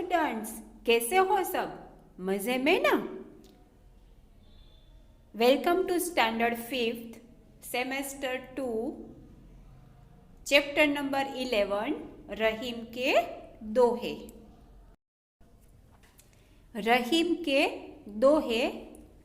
Students, कैसे हो सब? मजे में ना? Welcome to standard 5th semester 2 chapter number 11 Rahim के दोहे। रहीम के दोहे,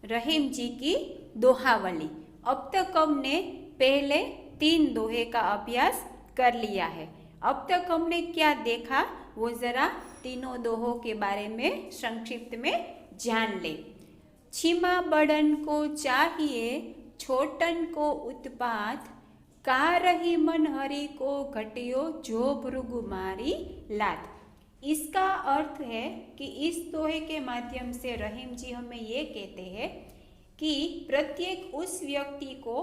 रहीम जी की दोहावली। अब तक हमने पहले 3 दोहे का अभ्यास कर लिया है। अब तक हमने क्या देखा वो जरा तीनों दोहों के बारे में संक्षिप्त में जान ले। छीमा बड़न को चाहिए छोटन को उत्पात, का रही मन हरि को घटियो जो भृगु मारी लात। इसका अर्थ है कि इस दोहे के माध्यम से रहीम जी हमें ये कहते हैं कि प्रत्येक उस व्यक्ति को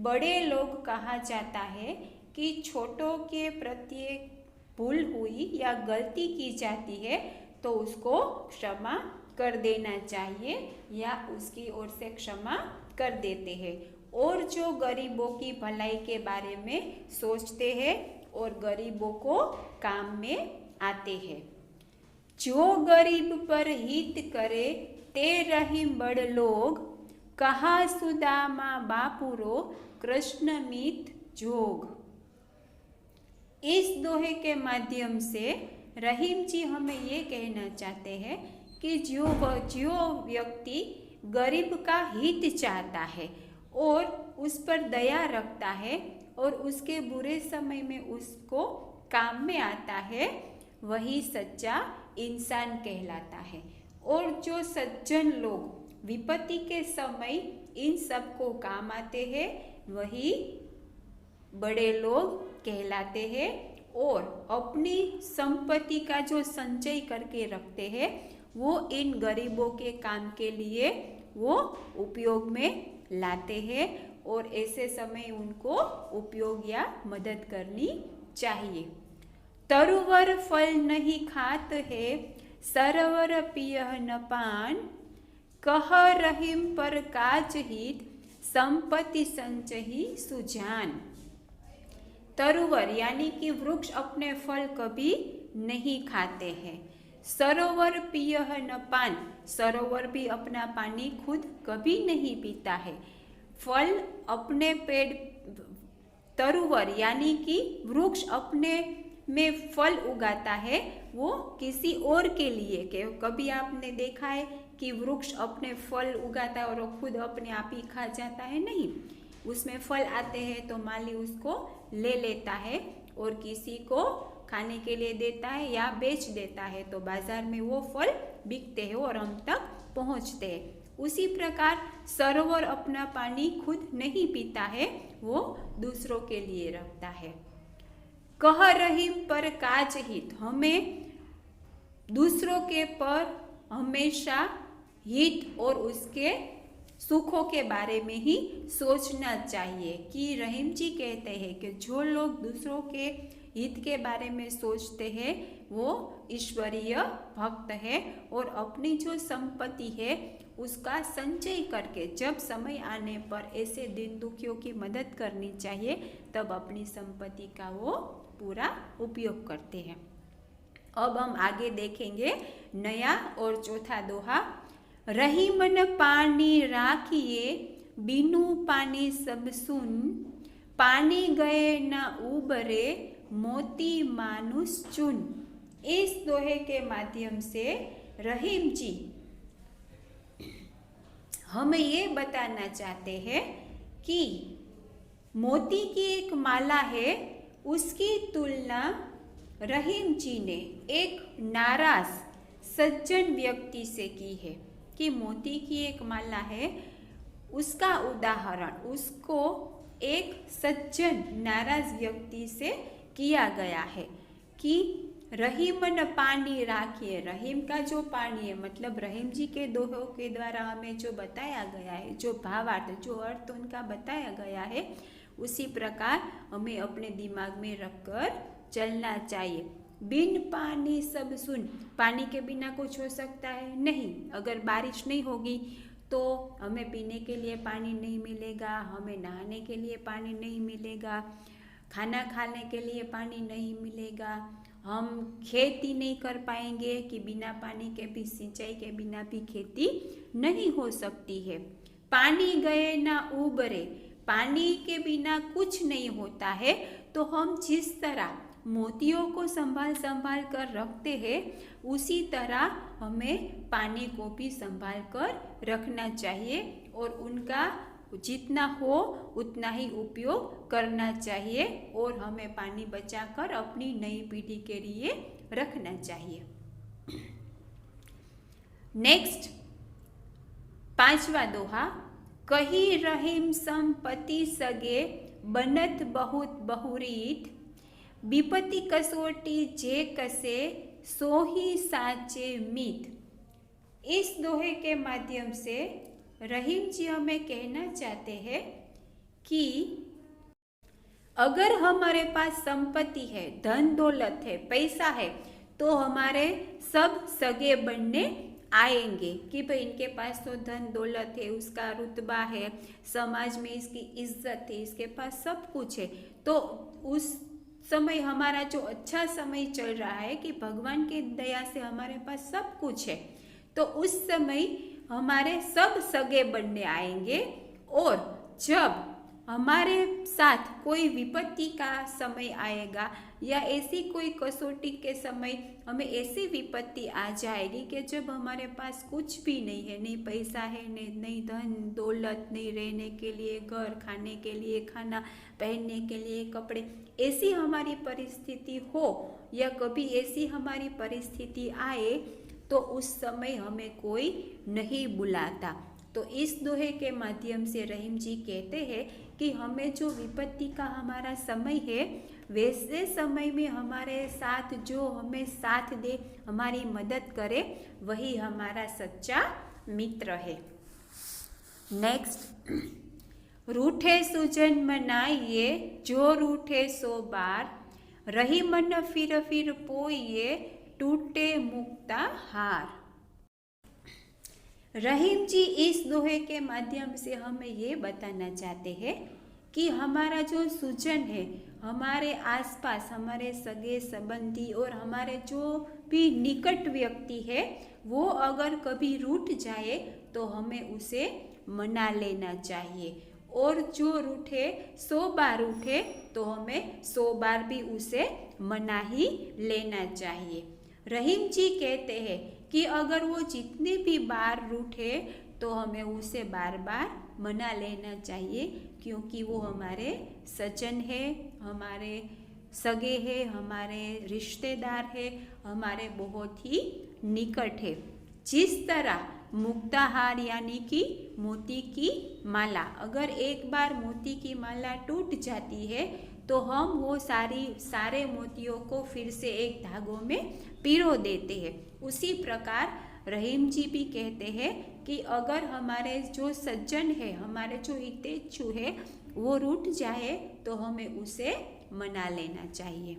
बड़े लोग कहा जाता है कि छोटों के प्रत्येक भूल हुई या गलती की जाती है तो उसको क्षमा कर देना चाहिए या उसकी ओर से क्षमा कर देते हैं। और जो गरीबों की भलाई के बारे में सोचते हैं और गरीबों को काम में आते हैं। जो गरीब पर हित करे ते रहीम बड़ लोग, कहा सुदामा बापुरो कृष्ण मीत जोग। इस दोहे के माध्यम से रहीम जी हमें ये कहना चाहते हैं कि जो व्यक्ति गरीब का हित चाहता है और उस पर दया रखता है और उसके बुरे समय में उसको काम में आता है, वही सच्चा इंसान कहलाता है। और जो सज्जन लोग विपत्ति के समय इन सबको काम आते हैं, वही बड़े लोग कहलाते हैं। और अपनी संपत्ति का जो संचय करके रखते हैं वो इन गरीबों के काम के लिए वो उपयोग में लाते हैं और ऐसे समय उनको उपयोग या मदद करनी चाहिए। तरुवर फल नहीं खात है, सरवर पियह न पान, कह रहीम पर काज हित, संपत्ति संचही सुजान। तरुवर यानी कि वृक्ष अपने फल कभी नहीं खाते हैं। सरोवर पियह न पान, सरोवर भी अपना पानी खुद कभी नहीं पीता है। फल अपने पेड़, तरुवर यानी कि वृक्ष अपने में फल उगाता है वो किसी और के लिए। के कभी आपने देखा है कि वृक्ष अपने फल उगाता है और वो खुद अपने आप ही खा जाता है? नहीं, उसमें फल आते हैं तो माली उसको ले लेता है और किसी को खाने के लिए देता है या बेच देता है, तो बाजार में वो फल बिकते हैं और हम तक पहुंचते हैं। उसी प्रकार सरोवर अपना पानी खुद नहीं पीता है, वो दूसरों के लिए रखता है। कह रहीम पर काज हित, हमें दूसरों के पर हमेशा हित और उसके सुखों के बारे में ही सोचना चाहिए। कि रहीम जी कहते हैं कि जो लोग दूसरों के हित के बारे में सोचते हैं वो ईश्वरीय भक्त है और अपनी जो संपत्ति है उसका संचय करके जब समय आने पर ऐसे दीन दुखियों की मदद करनी चाहिए, तब अपनी संपत्ति का वो पूरा उपयोग करते हैं। अब हम आगे देखेंगे नया और चौथा दोहा। रहीम न पानी राखिए, बिनु पानी सब सुन, पानी गए न उबरे, मोती मानुष चुन। इस दोहे के माध्यम से रहीम जी हमें ये बताना चाहते हैं कि मोती की एक माला है, उसकी तुलना रहीम जी ने एक नाराज सज्जन व्यक्ति से की है। कि मोती की एक माला है, उसका उदाहरण उसको एक सज्जन नाराज व्यक्ति से किया गया है कि रहीम न पानी राखिए। रहीम का जो पानी है मतलब रहीम जी के दोहों के द्वारा हमें जो बताया गया है, जो भावार्थ, जो अर्थ उनका बताया गया है, उसी प्रकार हमें अपने दिमाग में रखकर चलना चाहिए। बिन पानी सब सुन, पानी के बिना कुछ हो सकता है? नहीं। अगर बारिश नहीं होगी तो हमें पीने के लिए पानी नहीं मिलेगा, हमें नहाने के लिए पानी नहीं मिलेगा, खाना खाने के लिए पानी नहीं मिलेगा हम खेती नहीं कर पाएंगे कि बिना पानी के भी, सिंचाई के बिना भी खेती नहीं हो सकती है। पानी गए ना उबरे, पानी के बिना कुछ नहीं होता है। तो हम जिस तरह मोतियों को संभाल संभाल कर रखते हैं, उसी तरह हमें पानी को भी संभाल कर रखना चाहिए और उनका जितना हो उतना ही उपयोग करना चाहिए और हमें पानी बचाकर अपनी नई पीढ़ी के लिए रखना चाहिए। नेक्स्ट 5वां दोहा, कही रहीम संपत्ति सगे बनत बहुत बहुरीत, विपत्ति कसोटी जे कसे सोही साचे मीत। इस दोहे के माध्यम से रहीम जी हमें कहना चाहते हैं कि अगर हमारे पास संपत्ति है, धन दौलत है, पैसा है, तो हमारे सब सगे बनने आएंगे कि भाई इनके पास तो धन दौलत है, उसका रुतबा है, समाज में इसकी इज्जत है, इसके पास सब कुछ है। तो उस समय हमारा जो अच्छा समय चल रहा है कि भगवान की दया से हमारे पास सब कुछ है, तो उस समय हमारे सब सगे बनने आएंगे। और जब हमारे साथ कोई विपत्ति का समय आएगा या ऐसी कोई कसौटी के समय हमें ऐसी विपत्ति आ जाएगी कि जब हमारे पास कुछ भी नहीं है, नहीं पैसा है, नहीं धन दौलत, नहीं रहने के लिए घर, खाने के लिए खाना, पहनने के लिए कपड़े, ऐसी हमारी परिस्थिति हो या कभी ऐसी हमारी परिस्थिति आए, तो उस समय हमें कोई नहीं बुलाता। तो इस दोहे के माध्यम से रहीम जी कहते हैं कि हमें जो विपत्ति का हमारा समय है, वैसे समय में हमारे साथ जो हमें साथ दे, हमारी मदद करे, वही हमारा सच्चा मित्र है। नेक्स्ट, रूठे सुजन मनाइए जो रूठे सो बार, रही मन फिर पोइए टूटे मुक्ता हार। रहीम जी इस दोहे के माध्यम से हमें ये बताना चाहते हैं कि हमारा जो सुजन है, हमारे आसपास हमारे सगे संबंधी और हमारे जो भी निकट व्यक्ति है, वो अगर कभी रूठ जाए तो हमें उसे मना लेना चाहिए। और जो रूठे 100 बार उठे तो हमें 100 बार भी उसे मना ही लेना चाहिए। रहीम जी कहते हैं कि अगर वो जितने भी बार रूठे तो हमें उसे बार बार मना लेना चाहिए, क्योंकि वो हमारे सज्जन है, हमारे सगे है, हमारे रिश्तेदार है, हमारे बहुत ही निकट है। जिस तरह मुक्ताहार यानी कि मोती की माला, अगर एक बार मोती की माला टूट जाती है तो हम वो सारे मोतियों को फिर से एक धागों में पिरो देते हैं। उसी प्रकार रहीम जी भी कहते हैं कि अगर हमारे जो सज्जन है, हमारे जो हितेच्छु है, वो रूठ जाए तो हमें उसे मना लेना चाहिए।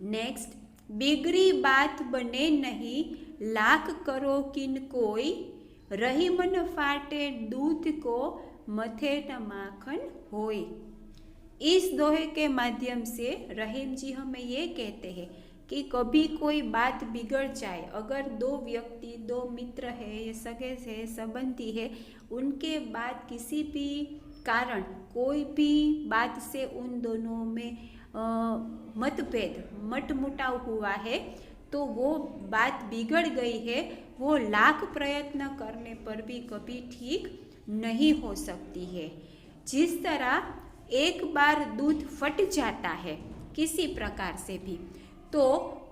नेक्स्ट, बिगड़ी बात बने नहीं, लाख करो किन कोई, रही मन फाटे दूध को मथे न माखन होय। इस दोहे के माध्यम से रहीम जी हमें ये कहते हैं कि कभी कोई बात बिगड़ जाए, अगर दो व्यक्ति, दो मित्र है, सगे से संबंधी है, उनके बाद किसी भी कारण कोई भी बात से उन दोनों में मतभेद, मतमुटाव हुआ है, तो वो बात बिगड़ गई है, वो लाख प्रयत्न करने पर भी कभी ठीक नहीं हो सकती है। जिस तरह एक बार दूध फट जाता है किसी प्रकार से भी, तो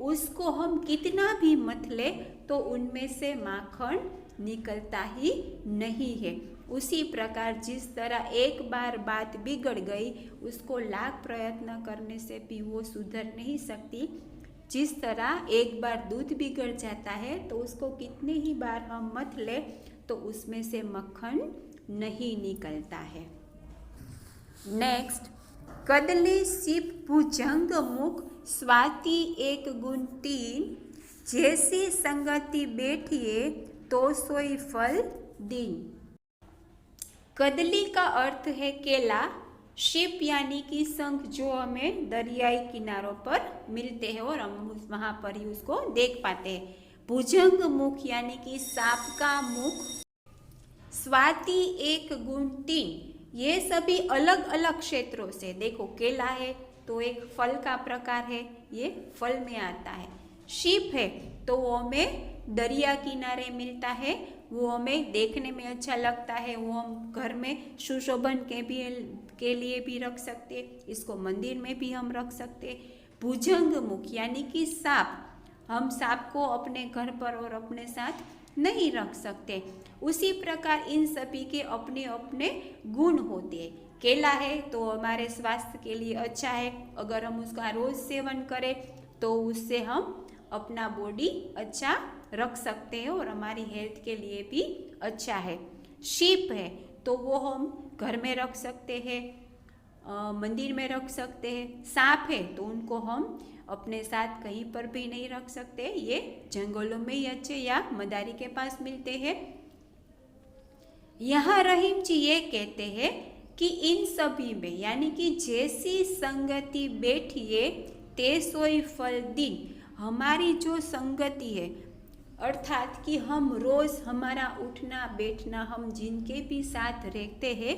उसको हम कितना भी मथ ले तो उनमें से माखन निकलता ही नहीं है। उसी प्रकार जिस तरह एक बार बात बिगड़ गई, उसको लाख प्रयत्न करने से भी वो सुधर नहीं सकती। जिस तरह एक बार दूध बिगड़ जाता है तो उसको कितने ही बार हम मथ ले तो उसमें से मक्खन नहीं निकलता है। नेक्स्ट, कदली सिप भुजंग मुख स्वाति एक गुण 3, जैसी संगति बैठिए तो सोई फल दिन। कदली का अर्थ है केला शिप यानी कि शंख जो हमें दरियाई किनारों पर मिलते हैं और हम वहां पर ही उसको देख पाते हैं। भुजंग मुख यानी कि सांप का मुख। स्वाति 1 गुण 3, ये सभी अलग अलग क्षेत्रों से, देखो केला है तो एक फल का प्रकार है, ये फल में आता है। शिप है तो वो हमें दरिया किनारे मिलता है, वो हमें देखने में अच्छा लगता है, वो हम घर में सुशोभन के लिए भी रख सकते, इसको मंदिर में भी हम रख सकते। भुजंग मुख यानी कि सांप, हम सांप को अपने घर पर और अपने साथ नहीं रख सकते। उसी प्रकार इन सभी के अपने अपने गुण होते हैं। केला है तो हमारे स्वास्थ्य के लिए अच्छा है, अगर हम उसका रोज सेवन करें तो उससे हम अपना बॉडी अच्छा रख सकते हैं और हमारी हेल्थ के लिए भी अच्छा है। शीप है तो वो हम घर में रख सकते हैं, मंदिर में रख सकते हैं। सांप है तो उनको हम अपने साथ कहीं पर भी नहीं रख सकते, ये जंगलों में ही अच्छे या मदारी के पास मिलते हैं। यहाँ रहीम जी ये कहते हैं कि इन सभी में यानी कि जैसी संगति बैठिए ते सोई फल दिन, हमारी जो संगति है अर्थात कि हम रोज हमारा उठना बैठना, हम जिनके भी साथ रहते हैं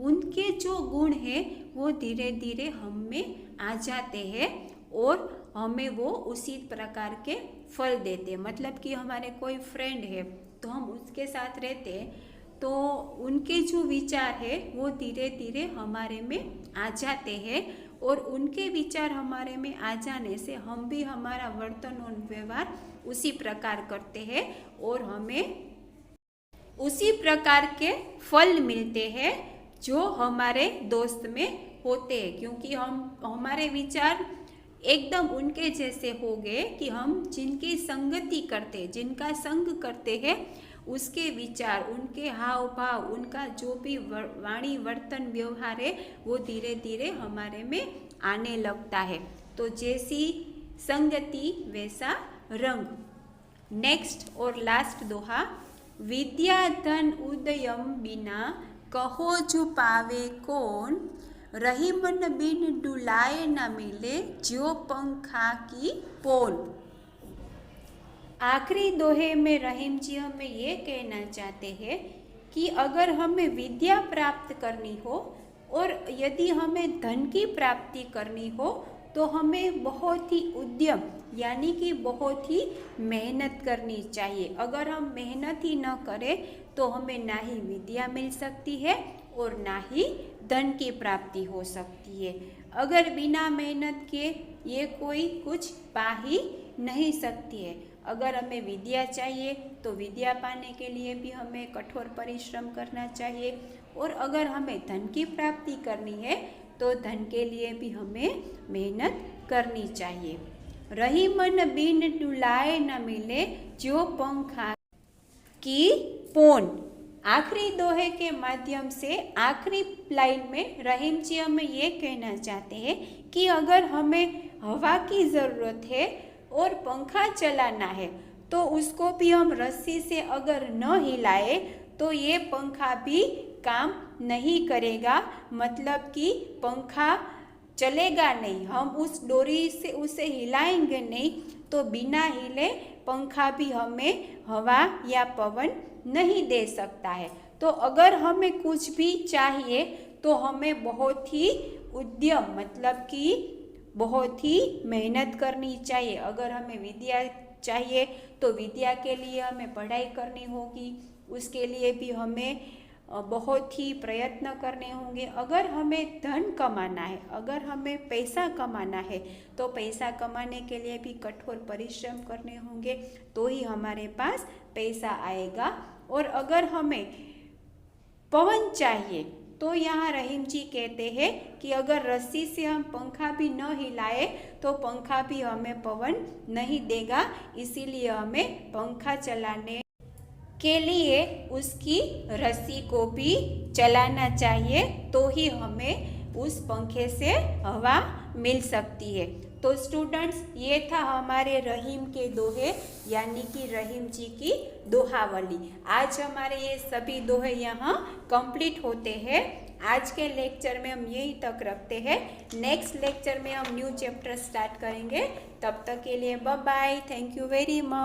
उनके जो गुण है वो धीरे धीरे हम में आ जाते हैं और हमें वो उसी प्रकार के फल देते हैं। मतलब कि हमारे कोई फ्रेंड है तो हम उसके साथ रहते हैं तो उनके जो विचार है वो धीरे धीरे हमारे में आ जाते हैं और उनके विचार हमारे में आ जाने से हम भी हमारा वर्तन और व्यवहार उसी प्रकार करते हैं और हमें उसी प्रकार के फल मिलते हैं जो हमारे दोस्त में होते हैं, क्योंकि हम हमारे विचार एकदम उनके जैसे हो गए कि हम जिनकी संगति करते, जिनका संग करते हैं उसके विचार, उनके हाव भाव, उनका जो भी वाणी वर्तन व्यवहार है वो धीरे धीरे हमारे में आने लगता है। तो जैसी संगति वैसा रंग। नेक्स्ट और लास्ट दोहा, विद्या धन उदयम बिना कहो जो पावे कौन, रही मन बिन डुलाए न मिले जो पंखा की पोन। आखिरी दोहे में रहीम जी हमें ये कहना चाहते हैं कि अगर हमें विद्या प्राप्त करनी हो और यदि हमें धन की प्राप्ति करनी हो तो हमें बहुत ही उद्यम यानी कि बहुत ही मेहनत करनी चाहिए। अगर हम मेहनत ही न करें तो हमें ना ही विद्या मिल सकती है और ना ही धन की प्राप्ति हो सकती है। अगर बिना मेहनत के ये कोई कुछ पा ही नहीं सकती है। अगर हमें विद्या चाहिए तो विद्या पाने के लिए भी हमें कठोर परिश्रम करना चाहिए और अगर हमें धन की प्राप्ति करनी है तो धन के लिए भी हमें मेहनत करनी चाहिए। रही मन बिन डुलाए न मिले जो पंखा की पोन। आखिरी दोहे के माध्यम से आखिरी लाइन में रहीम जी हमें ये कहना चाहते हैं कि अगर हमें हवा की ज़रूरत है और पंखा चलाना है तो उसको भी हम रस्सी से अगर न हिलाए तो ये पंखा भी काम नहीं करेगा, मतलब कि पंखा चलेगा नहीं। हम उस डोरी से उसे हिलाएंगे नहीं तो बिना हिले पंखा भी हमें हवा या पवन नहीं दे सकता है। तो अगर हमें कुछ भी चाहिए तो हमें बहुत ही उद्यम मतलब कि बहुत ही मेहनत करनी चाहिए। अगर हमें विद्या चाहिए तो विद्या के लिए हमें पढ़ाई करनी होगी, उसके लिए भी हमें बहुत ही प्रयत्न करने होंगे। अगर हमें धन कमाना है, अगर हमें पैसा कमाना है तो पैसा कमाने के लिए भी कठोर परिश्रम करने होंगे तो ही हमारे पास पैसा आएगा। और अगर हमें पवन चाहिए तो यहाँ रहीम जी कहते हैं कि अगर रस्सी से हम पंखा भी न हिलाए तो पंखा भी हमें पवन नहीं देगा, इसीलिए हमें पंखा चलाने के लिए उसकी रस्सी को भी चलाना चाहिए तो ही हमें उस पंखे से हवा मिल सकती है। तो स्टूडेंट्स ये था हमारे रहीम के दोहे यानी कि रहीम जी की दोहावली। आज हमारे ये सभी दोहे यहाँ कंप्लीट होते हैं। आज के लेक्चर में हम यही तक रखते हैं। नेक्स्ट लेक्चर में हम न्यू चैप्टर स्टार्ट करेंगे। तब तक के लिए bye bye. Thank you very much.